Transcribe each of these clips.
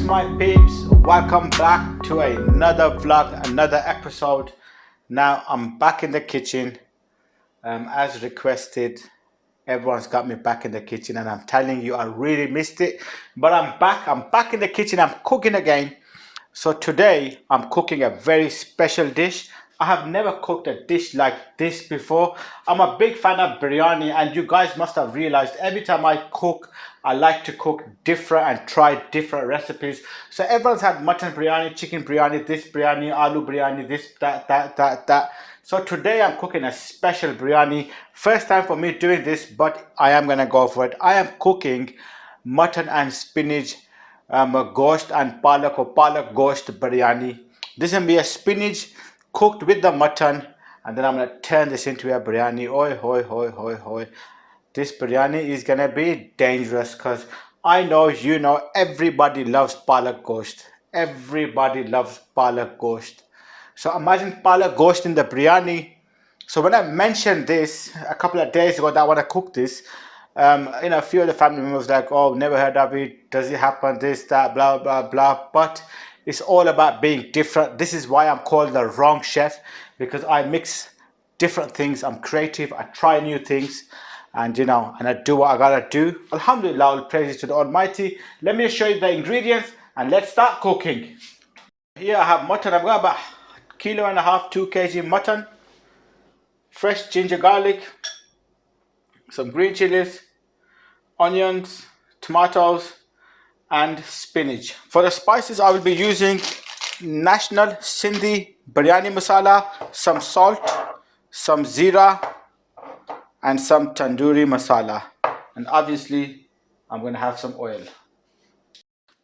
my peeps, welcome back to another vlog, another episode. Now I'm back in the kitchen, as requested. Everyone's got me back in the kitchen, and I'm telling you, I really missed it, but I'm back in the kitchen. I'm cooking again. So today I'm cooking a very special dish. I have never cooked a dish like this before. I'm a big fan of biryani, and you guys must have realized every time I cook, I like to cook different and try different recipes. So everyone's had mutton biryani, chicken biryani, this biryani, aloo biryani, this, that. So today I'm cooking a special biryani. First time for me doing this, but I am gonna go for it. I am cooking mutton and spinach, gosht and palak, or palak gosht biryani. This is gonna be a spinach cooked with the mutton, and then I'm gonna turn this into a biryani. Oi hoi hoi hoi hoi. This biryani is gonna be dangerous, because I know, you know, everybody loves palak gosht. Everybody loves palak gosht. So imagine palak gosht in the biryani. So when I mentioned this a couple of days ago that I want to cook this, a few of the family members like, oh, never heard of it, does it happen, this, that, blah, blah, blah. But it's all about being different. This is why I'm called the wrong chef, because I mix different things. I'm creative, I try new things, and and I do what I gotta do. Alhamdulillah, all praises to the Almighty. Let me show you the ingredients and let's start cooking. Here I have mutton. I've got about 1.5 kg, 2 kg mutton, fresh ginger garlic, some green chilies, onions, tomatoes, and spinach. For the spices, I will be using National Sindhi Biryani Masala, some salt, some zira, and some tandoori masala. And obviously, I'm going to have some oil.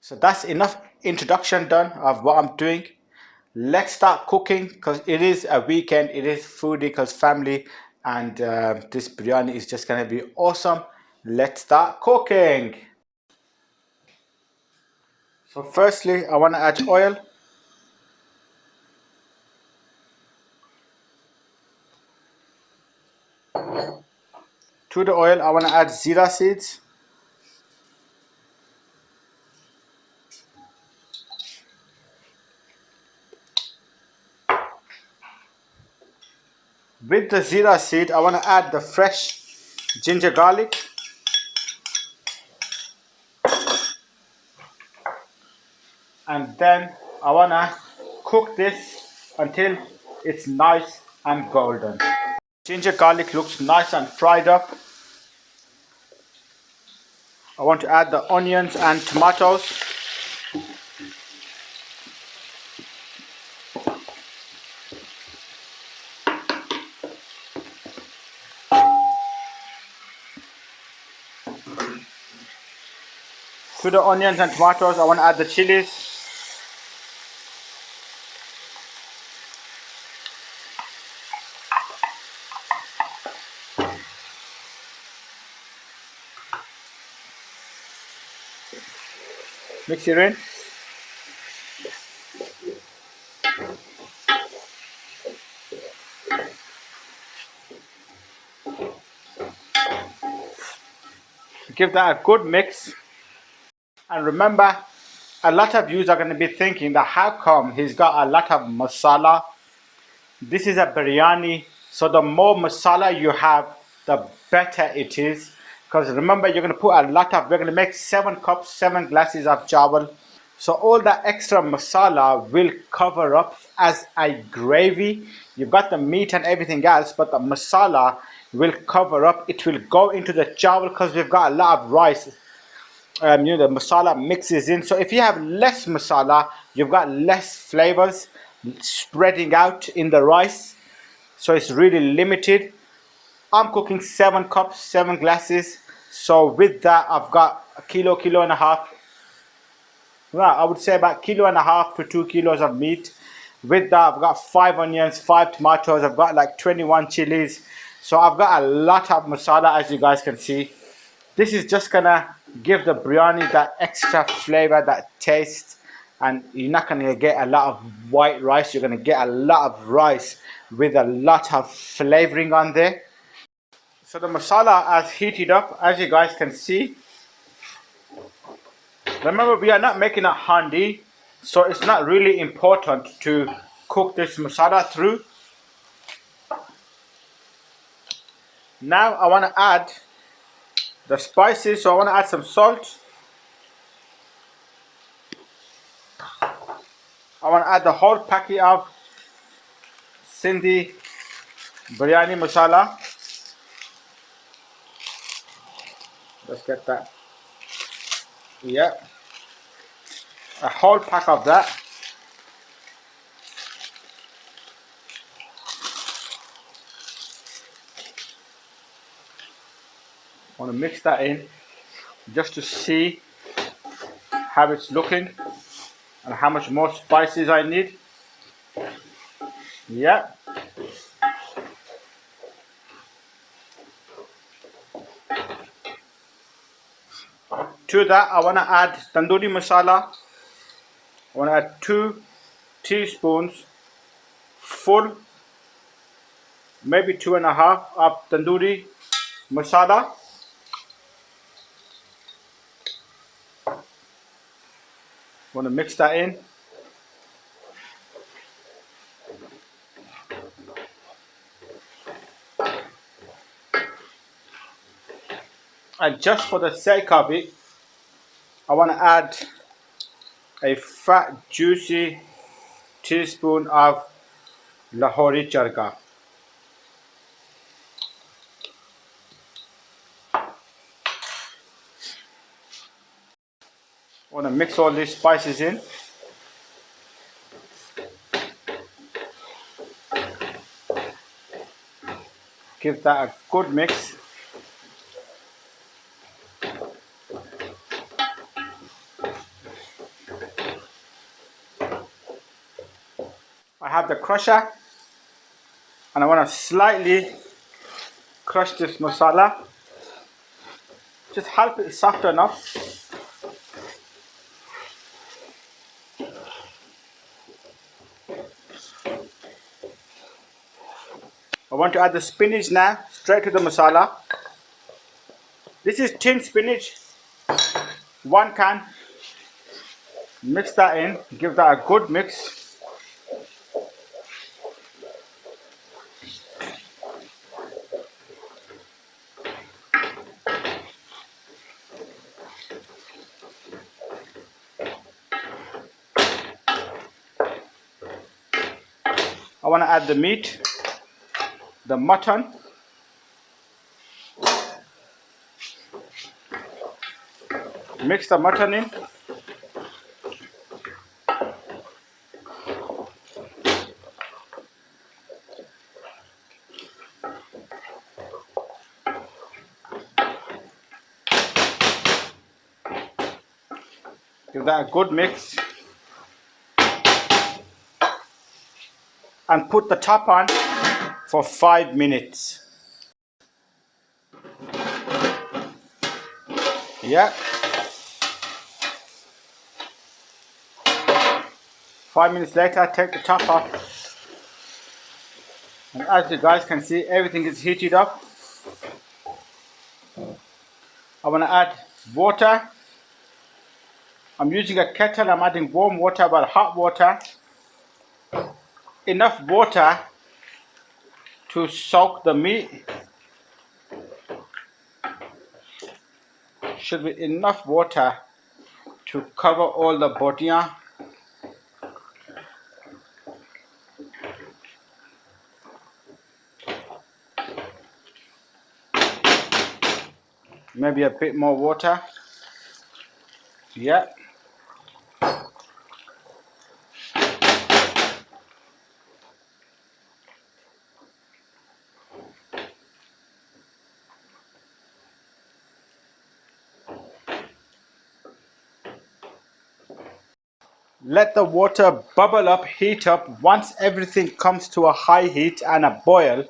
So that's enough introduction done of what I'm doing. Let's start cooking, because it is a weekend, it is foodie, because family, and this biryani is just going to be awesome. Let's start cooking. So firstly, I want to add oil. To the oil, I want to add zira seeds. With the zira seed, I want to add the fresh ginger garlic. And then I want to cook this until it's nice and golden. Ginger garlic looks nice and fried up. I want to add the onions and tomatoes. To the onions and tomatoes, I want to add the chilies. Mix it in. Give that a good mix. And remember, a lot of you are going to be thinking that how come he's got a lot of masala. This is a biryani, so the more masala you have, the better it is. Because remember, you're going to put a lot of, we're going to make 7 cups, 7 glasses of chawal. So all that extra masala will cover up as a gravy. You've got the meat and everything else, but the masala will cover up. It will go into the chawal, because we've got a lot of rice. The masala mixes in. So if you have less masala, you've got less flavors spreading out in the rice. So it's really limited. I'm cooking 7 cups, 7 glasses. So with that, I've got a kilo, kilo and a half. Well, I would say about 1.5 to 2 kilos of meat. With that, I've got 5 onions, 5 tomatoes. I've got like 21 chilies. So I've got a lot of masala, as you guys can see. This is just gonna give the biryani that extra flavor, that taste, and you're not gonna get a lot of white rice. You're gonna get a lot of rice with a lot of flavoring on there. So the masala has heated up, as you guys can see. Remember, we are not making a handi, so it's not really important to cook this masala through. Now I want to add the spices, so I want to add some salt. I want to add the whole packet of Sindhi biryani masala. Let's get that. Yeah, a whole pack of that. I want to mix that in just to see how it's looking and how much more spices I need. Yeah. To that, I want to add tandoori masala. I want to add 2 teaspoons full, maybe 2.5 of tandoori masala. Want to mix that in. And just for the sake of it, I want to add a fat, juicy teaspoon of Lahori charga. I want to mix all these spices in. Give that a good mix. I have the crusher and I want to slightly crush this masala. Just help it soft enough. I want to add the spinach now, straight to the masala. This is tin spinach, 1 can. Mix that in, give that a good mix. I want to add the meat, the mutton. Mix the mutton in. Give that a good mix. And put the top on for 5 minutes. Yeah. 5 minutes later, take the top off. And as you guys can see, everything is heated up. I want to add water. I'm using a kettle. I'm adding warm water, but hot water. Enough water to soak the meat. Should be enough water to cover all the bodiyan. Maybe a bit more water. Yeah. Let the water bubble up, heat up. Once everything comes to a high heat and a boil,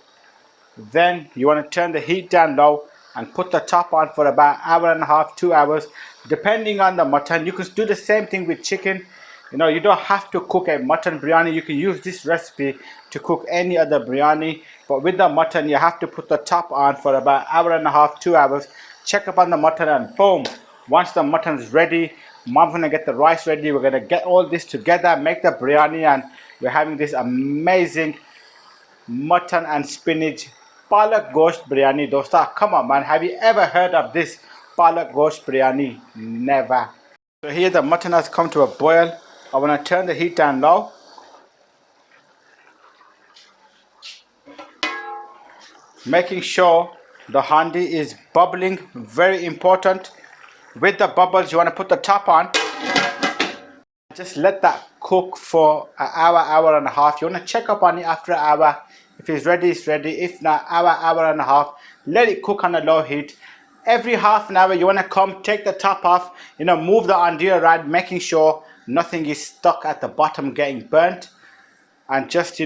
then you want to turn the heat down low and put the top on for about 1.5 to 2 hours, depending on the mutton. You can do the same thing with chicken. You know, you don't have to cook a mutton biryani. You can use this recipe to cook any other biryani, but with the mutton you have to put the top on for about 1.5 to 2 hours. Check up on the mutton and boom, once the mutton is ready, Mom's gonna get the rice ready. We're gonna get all this together, make the biryani, and we're having this amazing mutton and spinach palak gosht biryani. Dosta, come on man, have you ever heard of this palak gosht biryani? Never. So here the mutton has come to a boil. I want to turn the heat down low. Making sure the handi is bubbling, very important. With the bubbles you want to put the top on. Just let that cook for an hour, hour and a half. You want to check up on it after an hour. If it's ready, it's ready. If not, hour, hour and a half. Let it cook on a low heat. Every half an hour, you want to come, take the top off, move the handi around, making sure nothing is stuck at the bottom, getting burnt. And just,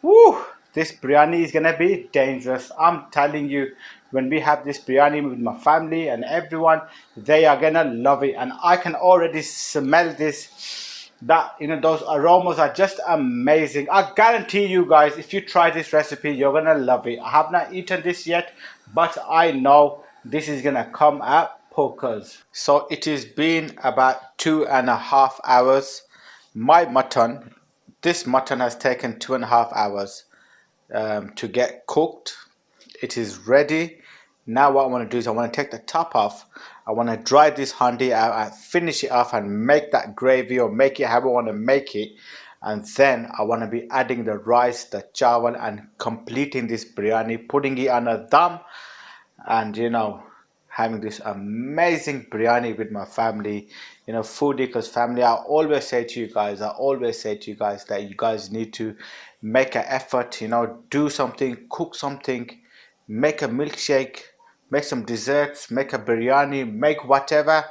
woo, this biryani is gonna be dangerous. I'm telling you, when we have this biryani with my family and everyone, they are gonna love it. And I can already smell this. That, those aromas are just amazing. I guarantee you guys, if you try this recipe, you're gonna love it. I have not eaten this yet, but I know this is gonna come at pokers. So it has been about 2.5 hours. My mutton, this mutton has taken 2.5 hours to get cooked. It is ready. Now what I want to do is I want to take the top off. I want to dry this handi out and finish it off and make that gravy, or make it however I want to make it. And then I want to be adding the rice, the chawal, and completing this biryani, putting it on a dum, and having this amazing biryani with my family. Foodie because family. I always say to you guys that you guys need to make an effort, do something, cook something, make a milkshake, make some desserts, make a biryani, make whatever,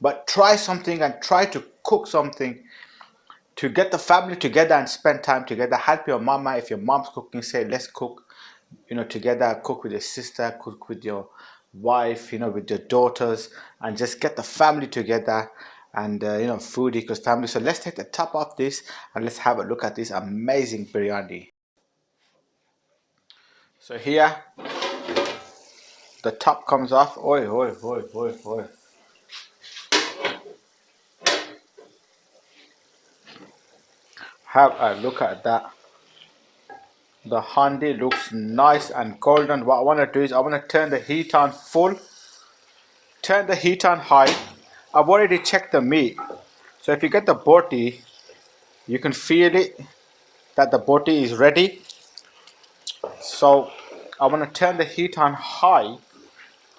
but try something and try to cook something to get the family together and spend time together. Help your mama. If your mom's cooking, say let's cook, together. Cook with your sister, cook with your wife, with your daughters, and just get the family together. And food equals family. So let's take the top off this and let's have a look at this amazing biryani. So here the top comes off. Oi, oi, oi, oi, oi. Have a look at that. The handi looks nice and golden. What I want to do is I want to turn the heat on full, turn the heat on high. I've already checked the meat, so if you get the boti, you can feel it that the boti is ready. So I want to turn the heat on high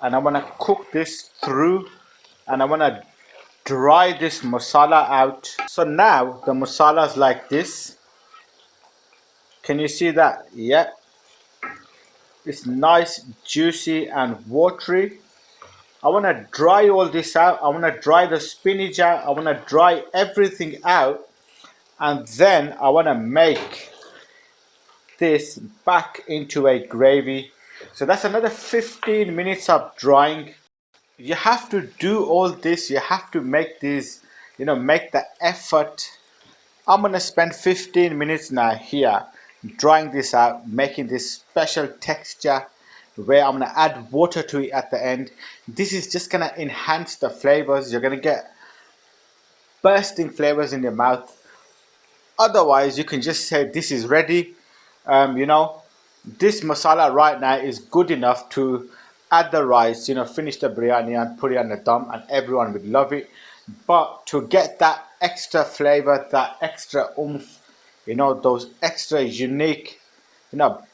and I want to cook this through, and I want to dry this masala out. So now the masala is like this. Can you see that? Yeah, it's nice, juicy and watery. I want to dry all this out. I want to dry the spinach out. I want to dry everything out, and then I want to make this back into a gravy. So that's another 15 minutes of drying. You have to do all this. You have to make this, make the effort. I'm gonna spend 15 minutes now here drying this out, making this special texture where I'm gonna add water to it at the end. This is just gonna enhance the flavors. You're gonna get bursting flavors in your mouth. Otherwise, you can just say this is ready. This masala right now is good enough to add the rice, finish the biryani and put it on the dum, and everyone would love it. But to get that extra flavor, that extra oomph, those extra unique,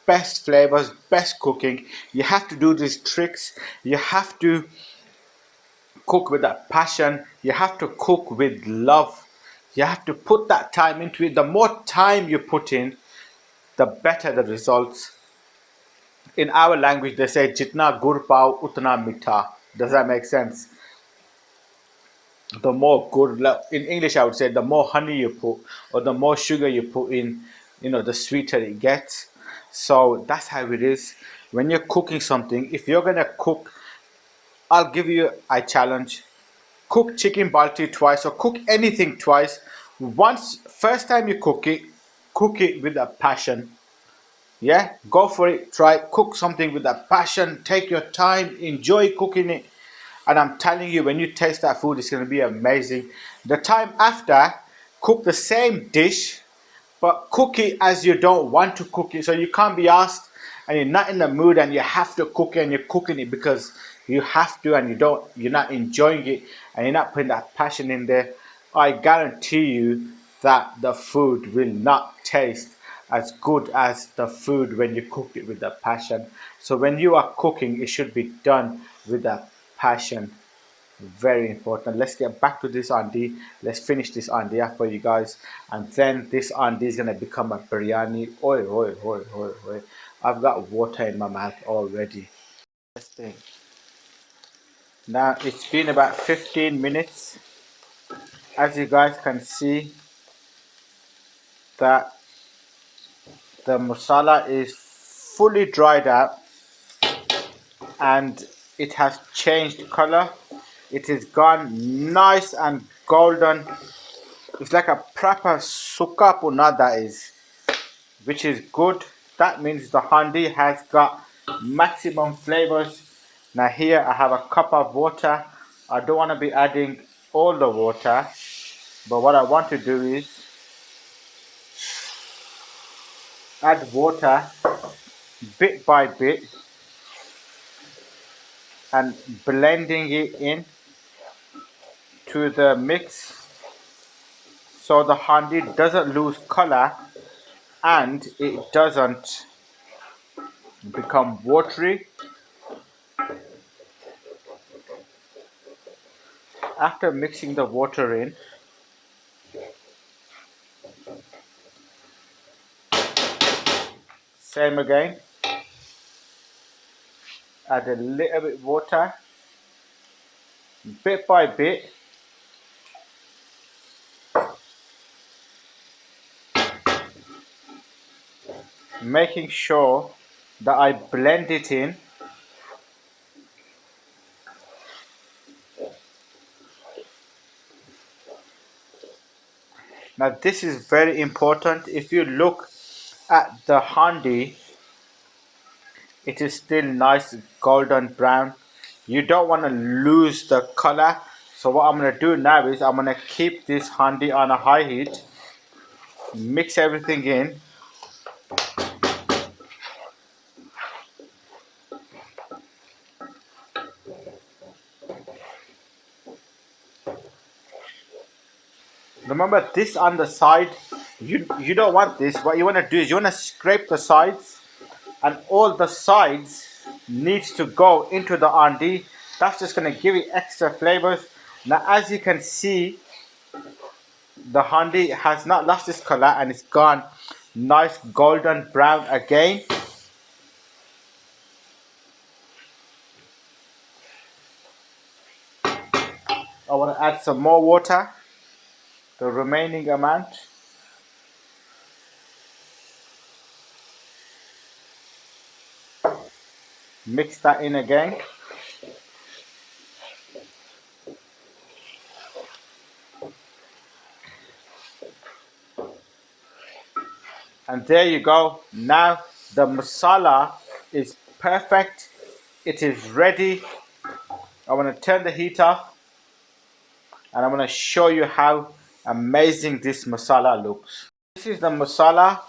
best flavors, best cooking, you have to do these tricks. You have to cook with that passion. You have to cook with love. You have to put that time into it. The more time you put in, the better the results. In our language, they say, Jitna gur pao, utna mitha. Does that make sense? The more gur, in English, I would say, the more honey you put, or the more sugar you put in, the sweeter it gets. So that's how it is. When you're cooking something, if you're going to cook, I'll give you a challenge. Cook chicken balti twice, or cook anything twice. Once, first time you cook it with a passion. Yeah, go for it. Try cook something with a passion. Take your time, enjoy cooking it, and I'm telling you, when you taste that food, it's going to be amazing. The time after, cook the same dish, but cook it as you don't want to cook it. So you can't be asked and you're not in the mood and you have to cook it, and you're cooking it because you have to, and you're not enjoying it, and you're not putting that passion in there. I guarantee you that the food will not taste as good as the food when you cook it with the passion. So when you are cooking, it should be done with that passion. Very important. Let's get back to this andi. Let's finish this andi for you guys, and then this andi is gonna become a biryani. Oi, oi, oi, oi, oi. I've got water in my mouth already. This thing. Now it's been about 15 minutes. As you guys can see, that the masala is fully dried out and it has changed color. It is gone nice and golden. It's like a proper suka puna, that is, which is good. That means the handi has got maximum flavors. Now here I have a cup of water. I don't want to be adding all the water, but what I want to do is add water bit by bit and blending it in to the mix so the handi doesn't lose color and it doesn't become watery. After mixing the water in, same again, add a little bit water bit by bit, making sure that I blend it in. Now this is very important. If you look at the handi, it is still nice golden brown. You don't want to lose the color. So what I'm going to do now is I'm going to keep this handi on a high heat, mix everything in. Remember this on the side, you don't want this. What you want to do is you want to scrape the sides, and all the sides needs to go into the handi. That's just going to give it extra flavors. Now as you can see, the handi has not lost its color and it's gone nice golden brown again. I want to add some more water, the remaining amount. Mix that in again. And there you go. Now the masala is perfect. It is ready. I want to turn the heat off and I'm going to show you how amazing this masala looks. This is the masala,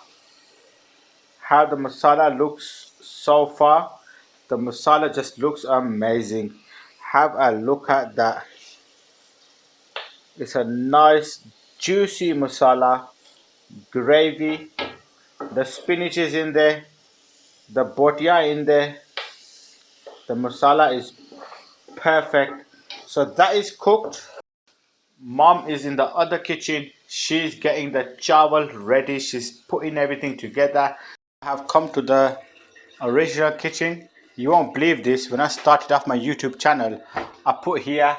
how the masala looks so far. The masala just looks amazing. Have a look at that. It's a nice juicy masala, gravy, the spinach is in there, the botia in there, the masala is perfect. So that is cooked. Mom is in the other kitchen. She's getting the chawal ready. She's putting everything together. I have come to the original kitchen. You won't believe this. When I started off my YouTube channel, I put here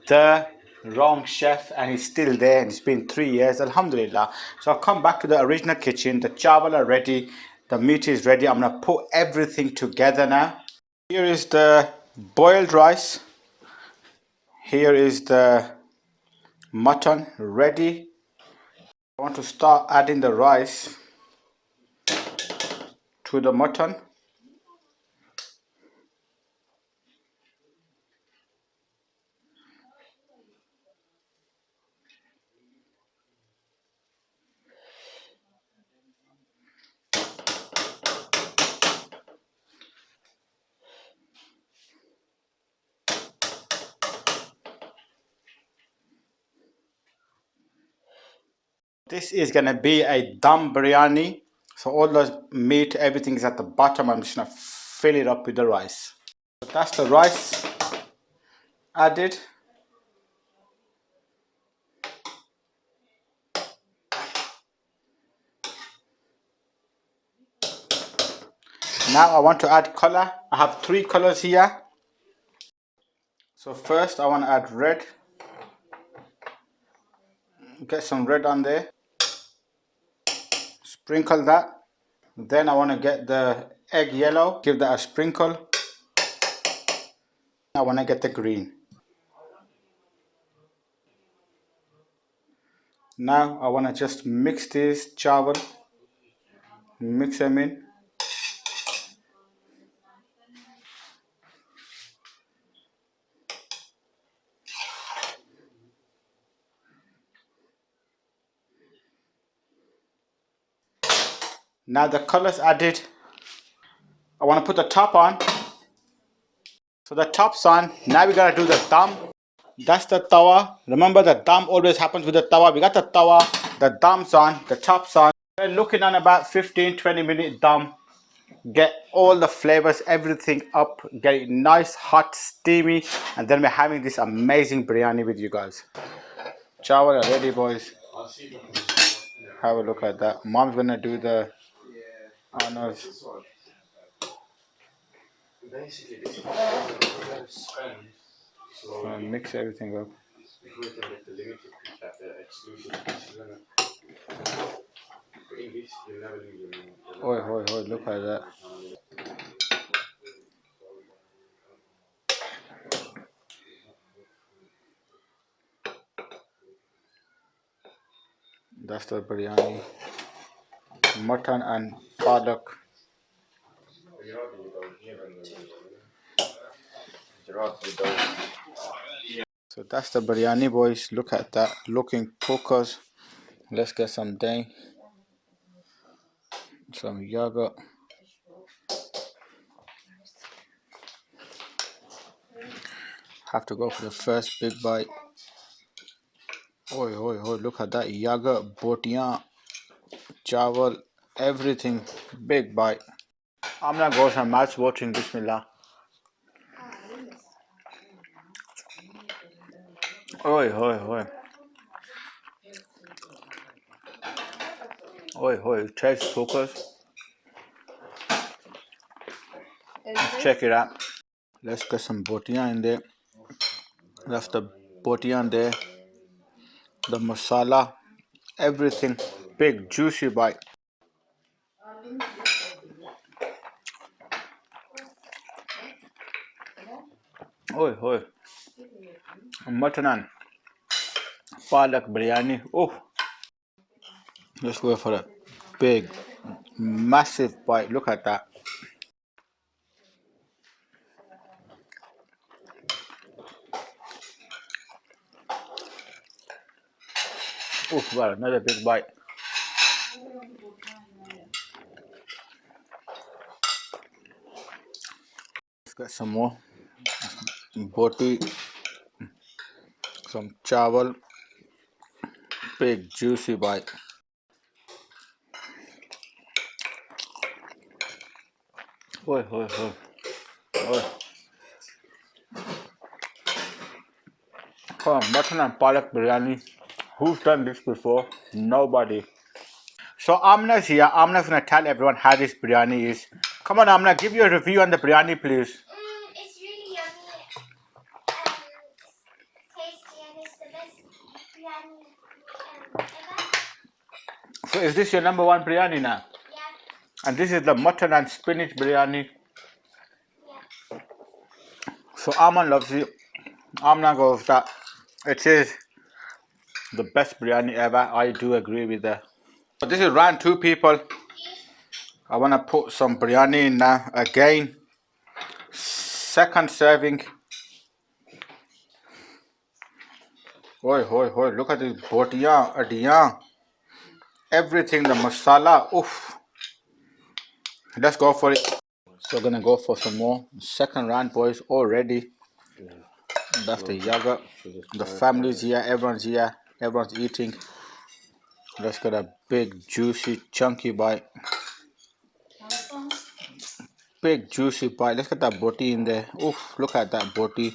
the wrong chef, and he's still there, and it's been 3 years, alhamdulillah. So I've come back to the original kitchen. The chawal are ready, the meat is ready. I'm gonna put everything together now. Here is the boiled rice, here is the mutton ready. I want to start adding the rice to the mutton. This is gonna be a dum biryani. So all the meat, everything is at the bottom. I'm just gonna fill it up with the rice. So that's the rice added. Now I want to add color. I have 3 colors here. So first I want to add red. Get some red on there. Sprinkle that. Then I want to get the egg yellow. Give that a sprinkle. I want to get the green. Now I want to just mix these chawal. Mix them in. Now the colors added. I want to put the top on. So the top's on. Now we gotta do the dum. That's the tawa. Remember the dum always happens with the tawa. We got the tawa, the dum's on, the top's on. We're looking on about 15-20 minute dum. Get all the flavors, everything up, get it nice, hot, steamy, and then we're having this amazing biryani with you guys. Chawal are ready, boys. Have a look at that. Mom's gonna do the honors. Mix everything up. Oi, oi, oi, look at that. That's the biryani. Mutton and palak. So that's the biryani, boys. Look at that. Looking focus. Let's get some dahi, some yogurt. Have to go for the first big bite. Oi, oi, oi, look at that. Yogurt, botiyan, chawal, everything. Big bite. I'm gonna go some mouth watering. Bismillah. Oi, oi, oi. Oi, oi, taste focus. Let's check it out. Let's get some botiyan in there. That's the botiyan there. The masala, everything. Big juicy bite. Oi, oi. Mutton and palak biryani. Oh, let's go for a big, massive bite. Look at that. Oh, well, another big bite. Let's get some more. Boti, some chawal. Big juicy bite. Oi, oi, oi. Oi. Oh, mutton and palak biryani. Who's done this before? Nobody. So Amna's here. Amna's gonna tell everyone how this biryani is. Come on, Amna, give you a review on the biryani, please. It's really yummy, tasty, and it's the best biryani ever. So is this your #1 biryani now? Yeah. And this is the mutton and spinach biryani. Yeah. So Aman loves it. Amna goes that it is the best biryani ever. I do agree with that. So this is round 2, people. I want to put some biryani in now again. Second serving. Oi, oi, oi, look at this botiyan, adiyan. Everything, the masala. Oof. Let's go for it. So gonna go for some more. Second round, boys, already. That's the yogurt. The family's here, everyone's here, everyone's eating. Let's get a big, juicy, chunky bite. Big, juicy bite. Let's get that boti in there. Oof, look at that boti.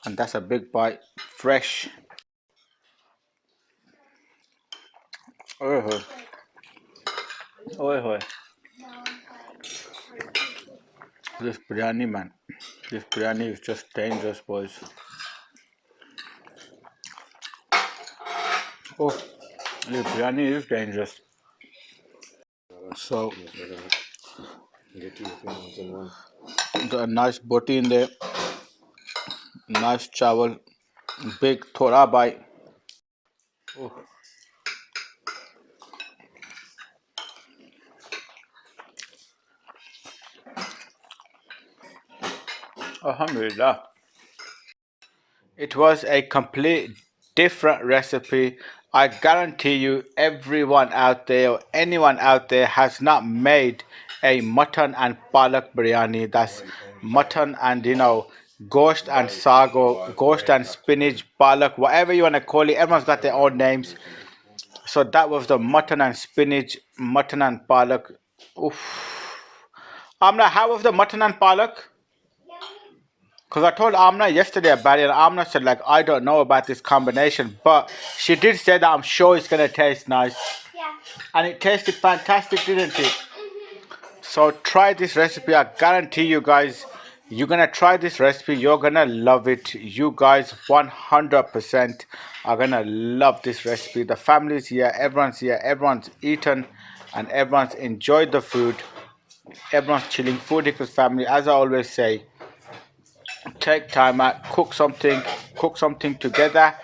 And that's a big bite. Fresh. Oi, oi. Oi, oi. This biryani, man. This biryani is just dangerous, boys. Oh, this biryani is dangerous. So, got a nice boti in there. Nice chawal. Big thoda bite. Oh. Alhamdulillah. It was a complete different recipe. I guarantee you, everyone out there or anyone out there has not made a mutton and palak biryani. That's mutton and ghost and sago, ghost and spinach, palak, whatever you want to call it. Everyone's got their own names. So that was the mutton and spinach, mutton and palak. Oof. Amna, how was the mutton and palak? Because I told Amna yesterday about it, and Amna said, like, I don't know about this combination, but she did say that I'm sure it's going to taste nice. Yeah. And it tasted fantastic, didn't it? So try this recipe. I guarantee you guys, you're going to try this recipe. You're going to love it. You guys 100% are going to love this recipe. The family's here, everyone's eaten, and everyone's enjoyed the food. Everyone's chilling. Food equals family. As I always say, take time out, cook something together,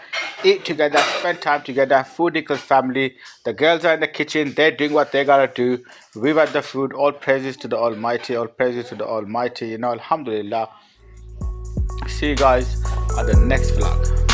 eat together, spend time together. Food equals family. The girls are in the kitchen, they're doing what they gotta do. We've had the food. All praises to the Almighty, all praises to the Almighty. Alhamdulillah. See you guys at the next vlog.